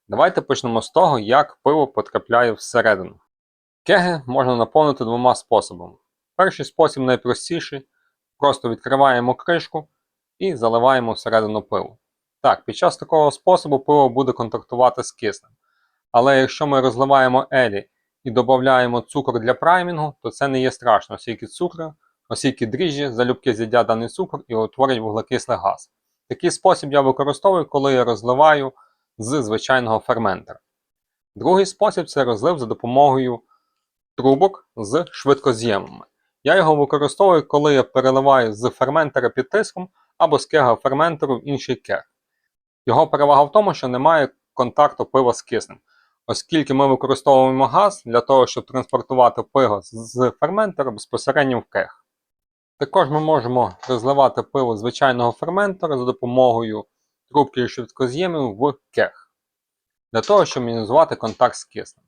Давайте почнемо з того, як пиво потрапляє всередину. Кеги можна наповнити двома способами. Перший спосіб найпростіший. Просто відкриваємо кришку і заливаємо всередину пиво. Так, під час такого способу пиво буде контактувати з киснем. Але якщо ми розливаємо елі і додаємо цукор для праймінгу, то це не є страшно, оскільки дріжджі залюбки з'їдять даний цукор і утворять вуглекислий газ. Такий спосіб я використовую, коли я розливаю з звичайного ферментера. Другий спосіб – це розлив за допомогою трубок з швидкоз'ємами. Я його використовую, коли я переливаю з ферментера під тиском або з кега ферментеру в інший кег. Його перевага в тому, що немає контакту пива з киснем, оскільки ми використовуємо газ для того, щоб транспортувати пиво з ферментера безпосередньо в кег. Також ми можемо розливати пиво з звичайного ферментера за допомогою трубки і швидкоз'ємів в кег, для того, щоб мінімізувати контакт з киснем.